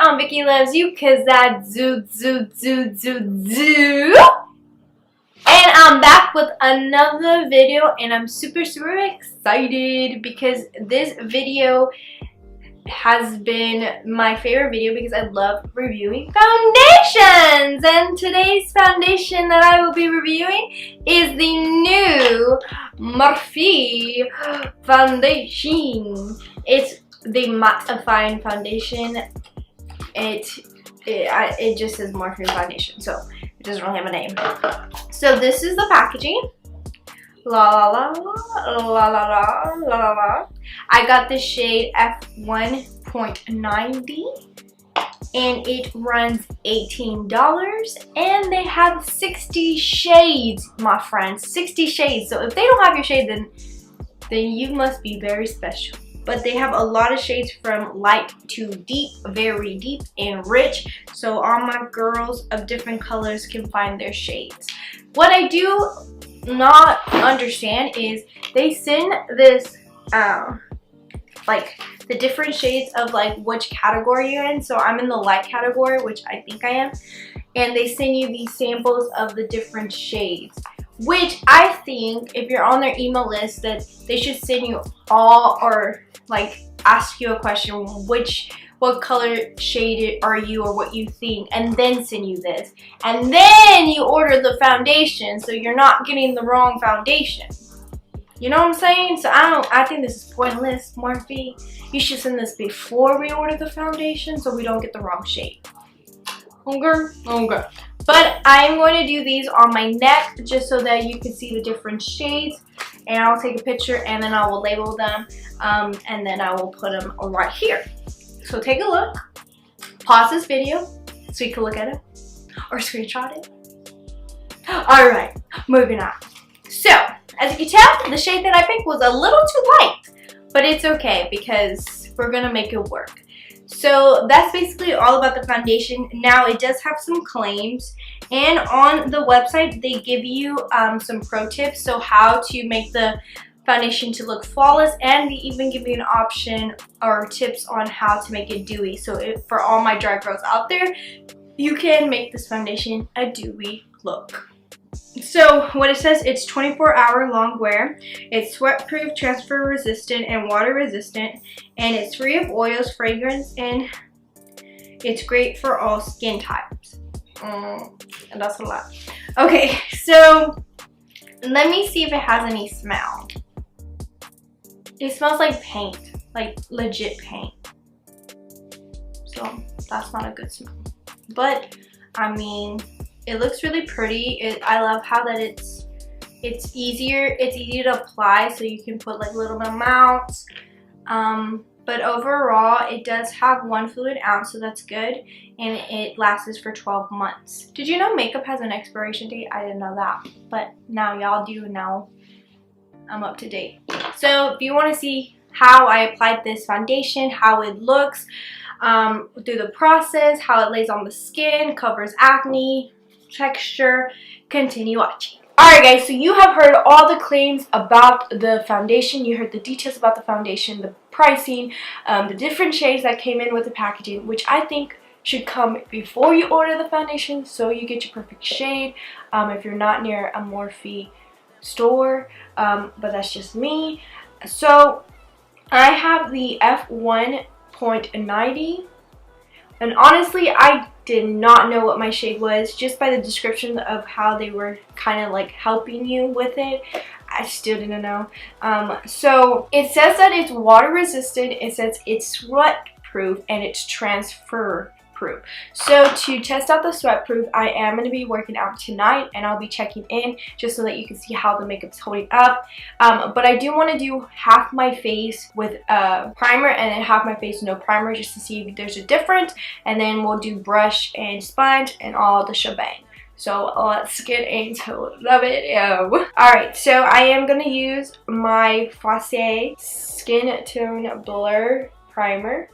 on Vicky Loves You, cause that zoo. And I'm back with another video, and I'm super excited because this video has been my favorite video because I love reviewing foundations. And today's foundation that I will be reviewing is the new Morphe foundation. It's the mattifying foundation. It just says Morphe foundation, so it doesn't really have a name. So this is the packaging. La la la la la la la la la. I got the shade F1.90 and it runs $18, and they have 60 shades, my friends. 60 shades. So if they don't have your shade, then you must be very special. But they have a lot of shades from light to deep, very deep and rich. So all my girls of different colors can find their shades. What I do not understand is they send this like the different shades of like which category you're in. So I'm in the light category, which I think I am, and they send you these samples of the different shades, which I think if you're on their email list that they should send you all, or like ask you a question, what color shade are you or what you think, and then send you this, and then you order the foundation so you're not getting the wrong foundation. You know what I'm saying? So I think this is pointless, Morphe. You should send this before we order the foundation so we don't get the wrong shade. Okay. But I'm going to do these on my neck just so that you can see the different shades, and I'll take a picture and then I will label them, and then I will put them right here. So take a look, pause this video so you can look at it or screenshot it. Alright, moving on. So, as you can tell, the shade that I picked was a little too light, but it's okay because we're gonna make it work. So that's basically all about the foundation. Now it does have some claims, and on the website they give you some pro tips, so how to make the foundation to look flawless, and they even give you an option or tips on how to make it dewy. So for all my dry girls out there, you can make this foundation a dewy look. So what it says, it's 24-hour long wear, it's sweat proof, transfer resistant, and water resistant, and it's free of oils, fragrance, and it's great for all skin types. And that's a lot. Okay, so let me see if it has any smell. It smells like paint, like legit paint. So that's not a good smell. But I mean, it looks really pretty. I love how that it's easy to apply, so you can put like little amounts. But overall, it does have 1 fluid ounce, so that's good, and it lasts for 12 months. Did you know makeup has an expiration date? I didn't know that, but now y'all do. Now I'm up to date. So if you want to see how I applied this foundation, how it looks through the process, how it lays on the skin, covers acne, texture, continue watching. Alright guys, so you have heard all the claims about the foundation. You heard the details about the foundation, the pricing, the different shades that came in with the packaging, which I think should come before you order the foundation so you get your perfect shade if you're not near a Morphe store, but that's just me. So I have the F1.90, and honestly I did not know what my shade was. Just by the description of how they were kind of like helping you with it, I still didn't know. So it says that it's water resistant, it says it's sweat proof, and it's transfer proof. So to test out the sweat proof, I am going to be working out tonight, and I'll be checking in just so that you can see how the makeup's holding up. But I do want to do half my face with primer and then half my face no primer, just to see if there's a difference, and then we'll do brush and sponge and all the shebang. So let's get into the video. Alright, so I am going to use my Vickky Skin Tone Blur Primer.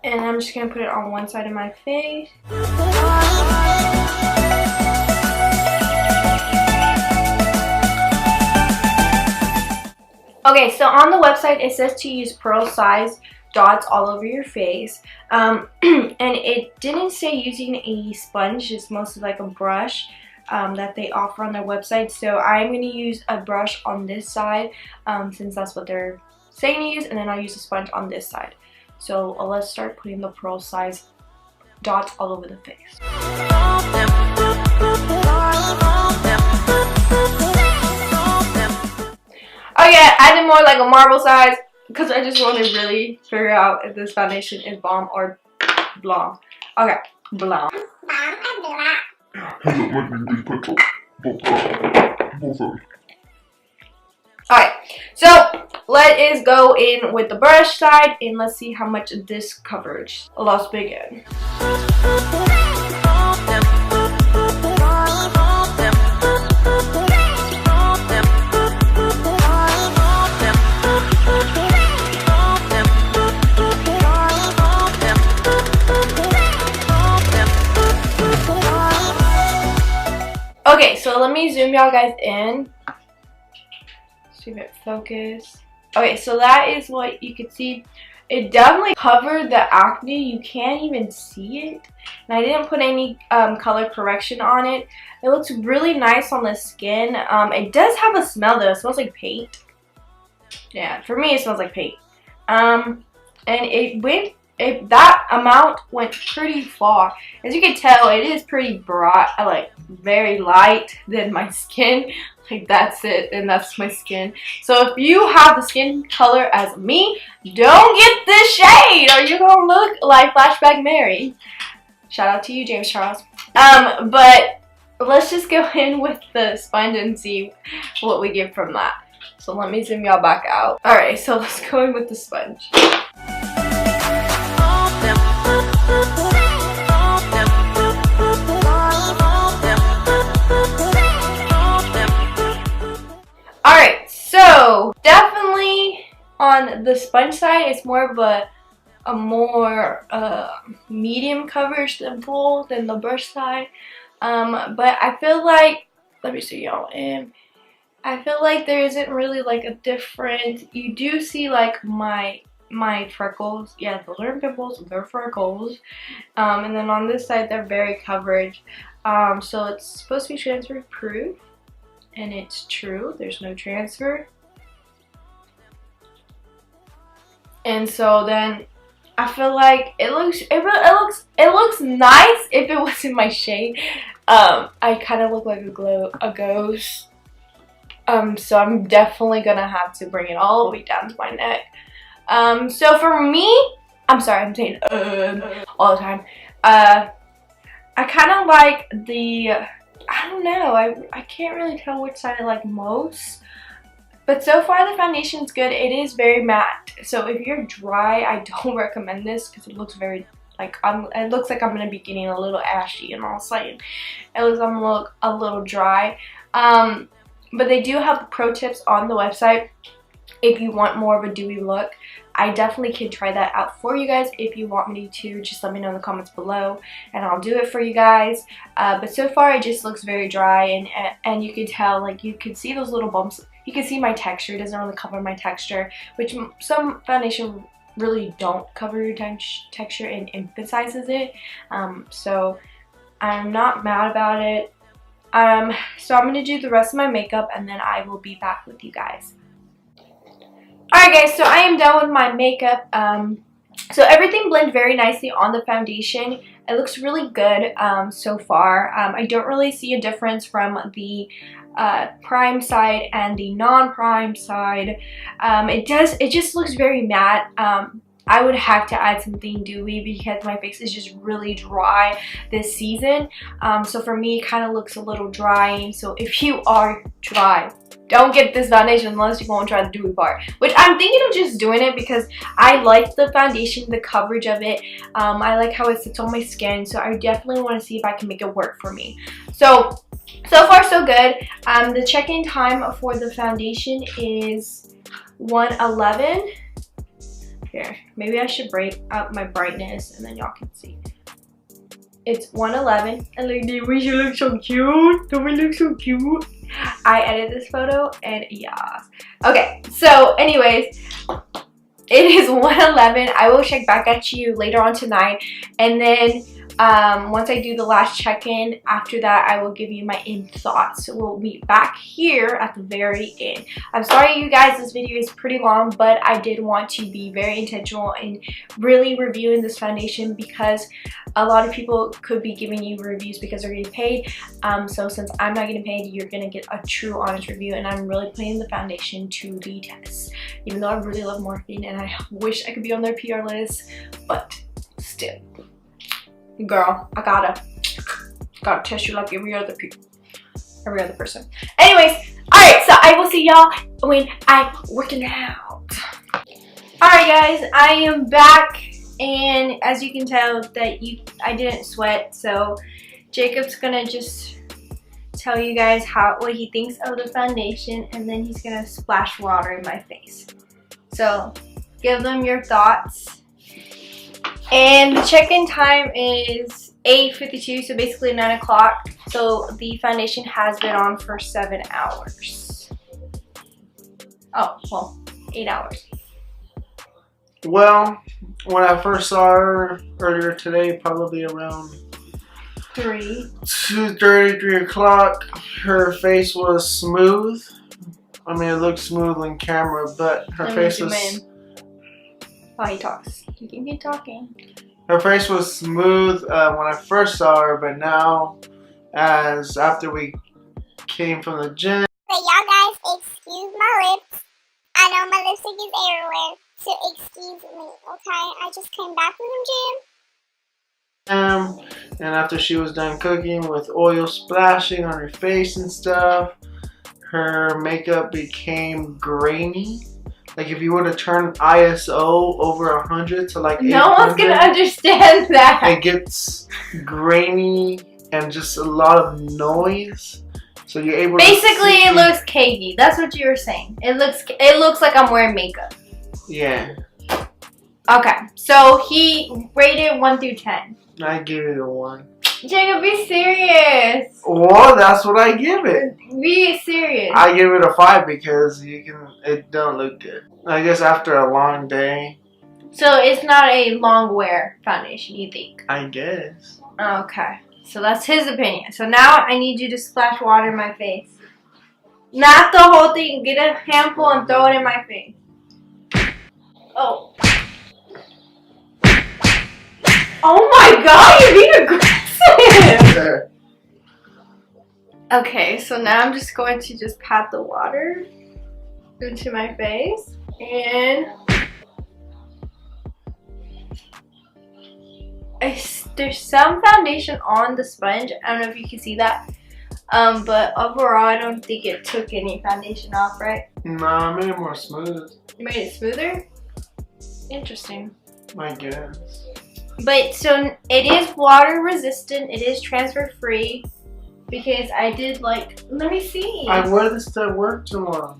And I'm just going to put it on one side of my face. Okay, so on the website it says to use pearl size dots all over your face. And it didn't say using a sponge, it's mostly like a brush that they offer on their website. So I'm going to use a brush on this side since that's what they're saying to use, and then I'll use a sponge on this side. So let's start putting the pearl size dots all over the face. Okay, I did more like a marble size because I just want to really figure out if this foundation is bomb or blonde. Okay, blonde. Alright, so let us go in with the brush side and let's see how much of this coverage. Let's begin. Okay, so let me zoom y'all guys in. See if it focus. Okay, so that is what you can see. It definitely covered the acne. You can't even see it. And I didn't put any color correction on it. It looks really nice on the skin. It does have a smell though. It smells like paint. Yeah, for me it smells like paint. And that amount went pretty far. As you can tell, it is pretty bright, like very light than my skin. Like that's it, and that's my skin. So if you have the skin color as me, don't get this shade or you're gonna look like Flashback Mary. Shout out to you, James Charles. But let's just go in with the sponge and see what we get from that. So let me zoom y'all back out. Alright, so let's go in with the sponge. Alright, so definitely on the sponge side, it's more of a more medium coverage than full than the brush side. But I feel like, let me see y'all, I feel like there isn't really like a different, you do see like my freckles. Yeah, those aren't pimples, they're freckles. And then on this side, they're very coverage. So it's supposed to be transfer proof. And it's true, there's no transfer. And so then I feel like it looks nice if it wasn't my shade. I kind of look like a ghost. So I'm definitely gonna have to bring it all the way down to my neck. So for me, I'm sorry, I'm saying all the time. I kind of like the, I don't know, I can't really tell which side I like most. But so far the foundation's good. It is very matte. So if you're dry, I don't recommend this because it looks very, like, it looks like I'm going to be getting a little ashy and all of a sudden it looks like I'm going to look a little dry. But they do have the pro tips on the website if you want more of a dewy look. I definitely can try that out for you guys. If you want me to, just let me know in the comments below and I'll do it for you guys. But so far it just looks very dry, and you can tell, like, you can see those little bumps. You can see my texture. It doesn't really cover my texture, which some foundation really don't cover your texture and emphasizes it. So I'm not mad about it. So I'm going to do the rest of my makeup and then I will be back with you guys. Alright guys, so I am done with my makeup. So everything blended very nicely on the foundation. It looks really good so far. I don't really see a difference from the prime side and the non-prime side. It just looks very matte. I would have to add something dewy because my face is just really dry this season. So for me, it kind of looks a little dry. So if you are dry, don't get this foundation unless you want to try the dewy part. Which I'm thinking of just doing it because I like the foundation, the coverage of it. I like how it sits on my skin. So I definitely want to see if I can make it work for me. So far so good. The check-in time for the foundation is 1:11. Here, maybe I should break up my brightness and then y'all can see. It's 1:11 and look, we should look so cute. Don't we look so cute? I edited this photo and yes. Okay, so anyways, It is 1:11. I will check back at you later on tonight, and then once I do the last check-in, after that I will give you my end thoughts. So we'll be back here at the very end. I'm sorry you guys, this video is pretty long, but I did want to be very intentional in really reviewing this foundation because a lot of people could be giving you reviews because they're getting paid. So since I'm not getting paid, you're gonna get a true honest review, and I'm really putting the foundation to the test. Even though I really love Morphe and I wish I could be on their PR list, but still. Girl, I gotta test you like every other person. Anyways, alright, so I will see y'all when I'm working out. Alright guys, I am back, and as you can tell that I didn't sweat, so Jacob's gonna just tell you guys what he thinks of the foundation, and then he's gonna splash water in my face. So give them your thoughts. And the check-in time is 8:52, so basically 9 o'clock. So the foundation has been on for 7 hours. Oh, well, 8 hours. Well, when I first saw her earlier today, probably around 2:30, 3 o'clock, her face was smooth. I mean, it looked smooth on camera, but her face was... Oh, he talks. You can keep talking. Her face was smooth when I first saw her, but now, after we came from the gym. But y'all guys, excuse my lips. I know my lipstick is everywhere, so excuse me, okay? I just came back from the gym. And after she was done cooking with oil splashing on her face and stuff, her makeup became grainy. Like if you were to turn ISO over 100 to like 800, no one's gonna understand that. It gets grainy and just a lot of noise. So you're able basically to it looks cakey. That's what you were saying. It looks like I'm wearing makeup. Yeah. Okay, so he rated 1 through 10. I give it a 1. Jacob, be serious. Well, that's what I give it. Be serious. I give it a 5 because it don't look good. I guess after a long day. So it's not a long wear foundation, you think? I guess. Okay, so that's his opinion. So now I need you to splash water in my face. Not the whole thing. Get a handful and throw it in my face. Oh. Oh my god, you're being aggressive. Okay, so now I'm just going to just pat the water into my face, and there's some foundation on the sponge. I don't know if you can see that, but overall I don't think it took any foundation off, right? No, I made it more smooth. You made it smoother? Interesting. I guess. But so it is water resistant, it is transfer free, because I did like, let me see. I wear this to work tomorrow.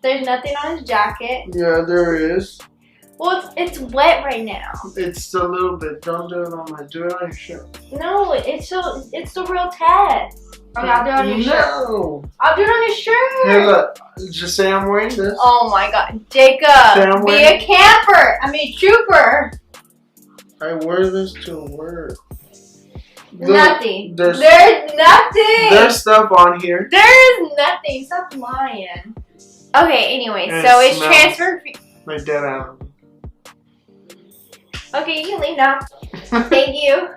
There's nothing on his jacket. Yeah, there is. Well, it's wet right now. It's a little bit. Don't do it on my shirt. No, it's the real test. Okay, I'll do it on your shirt. No. I'll do it on your shirt. Here, look. Just say I'm wearing this. Oh my god, Jacob, be a camper. I mean, trooper. I wear this to work. Nothing. There's nothing. There's stuff on here. There is nothing. Stop lying. Okay, anyway, so it's transfer free. My dead animal. Okay, you can leave now. Thank you.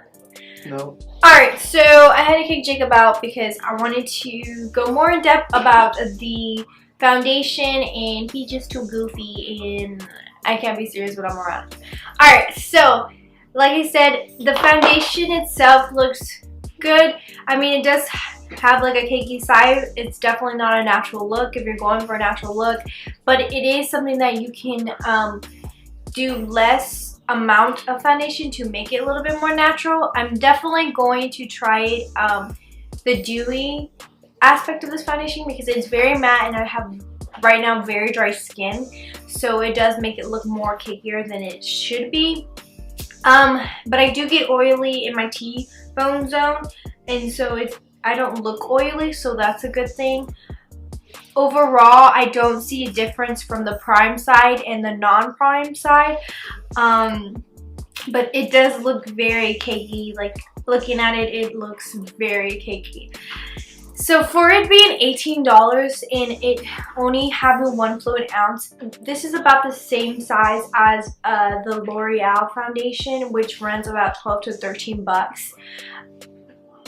No. Alright, so I had to kick Jacob out because I wanted to go more in depth about the foundation, and he's just too goofy and I can't be serious when I'm around. Alright, so like I said, the foundation itself looks good. I mean, it does have like a cakey side. It's definitely not a natural look if you're going for a natural look, but it is something that you can do less amount of foundation to make it a little bit more natural. I'm definitely going to try the dewy aspect of this foundation because it's very matte and I have right now very dry skin, so it does make it look more cakier than it should be. But I do get oily in my T-bone zone, and so I don't look oily, so that's a good thing. overall, I don't see a difference from the prime side and the non-prime side. But it does look very cakey. Like, looking at it, it looks very cakey. So for it being $18 and it only having 1 fluid ounce, this is about the same size as the L'Oreal foundation, which runs about 12 to 13 bucks.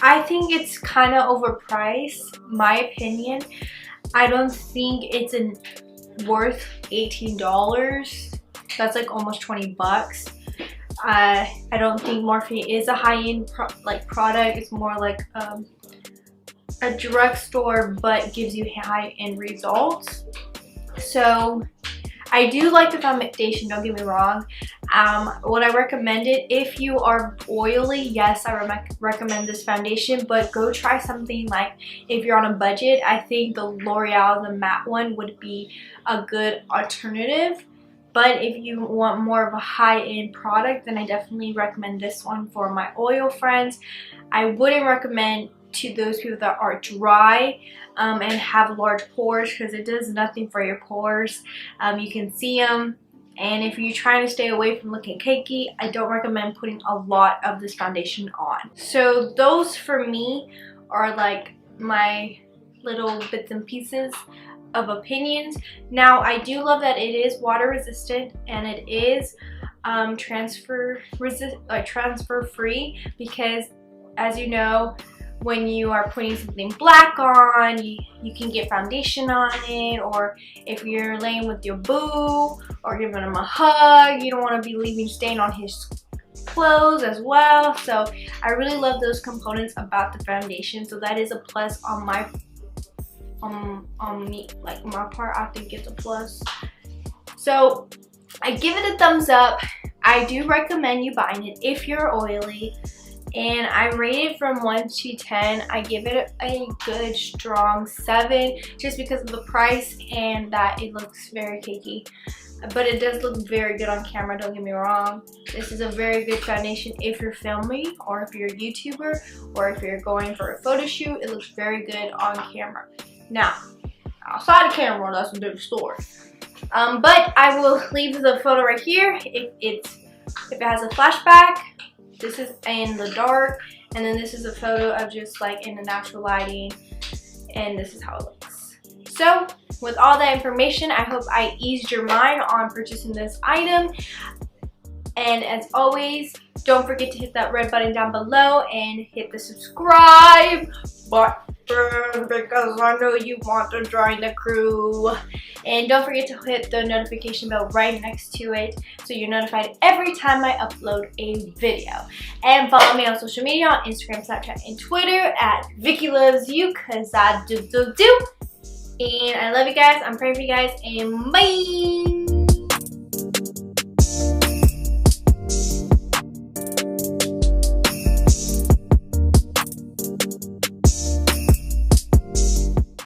I think it's kind of overpriced, my opinion. I don't think it's worth $18. That's like almost 20 bucks. I don't think Morphe is a high-end product. It's more like a drugstore, but gives you high-end results. So I do like the foundation, don't get me wrong. Would I recommend it? If you are oily, yes, I recommend this foundation, but go try something like, if you're on a budget, I think the L'Oreal, the matte one, would be a good alternative. But if you want more of a high-end product, then I definitely recommend this one for my oil friends. I wouldn't recommend to those people that are dry and have large pores, because it does nothing for your pores. You can see them. And if you're trying to stay away from looking cakey, I don't recommend putting a lot of this foundation on. So those for me are like my little bits and pieces of opinions. Now, I do love that it is water resistant and it is transfer free, because as you know, when you are putting something black on, you can get foundation on it, or if you're laying with your boo or giving him a hug, you don't want to be leaving stain on his clothes as well. So I really love those components about the foundation, so that is a plus on my me, like my part. I think it's a plus. So I give it a thumbs up. I do recommend you buying it if you're oily, and I rate it from 1 to 10. I give it a good strong 7, just because of the price and that it looks very cakey. But it does look very good on camera, don't get me wrong. This is a very good foundation if you're filming, or if you're a YouTuber, or if you're going for a photo shoot. It looks very good on camera. Now, outside of camera, that's a different story. But I will leave the photo right here. If it has a flashback, this is in the dark, and then this is a photo of just like in the natural lighting, and this is how it looks. So with all that information, I hope I eased your mind on purchasing this item. And as always, don't forget to hit that red button down below and hit the subscribe button, because I know you want to join the crew. And don't forget to hit the notification bell right next to it, so you're notified every time I upload a video. And follow me on social media on Instagram, Snapchat, and Twitter at Vicky Loves You, cause I do. And I love you guys. I'm praying for you guys, and bye.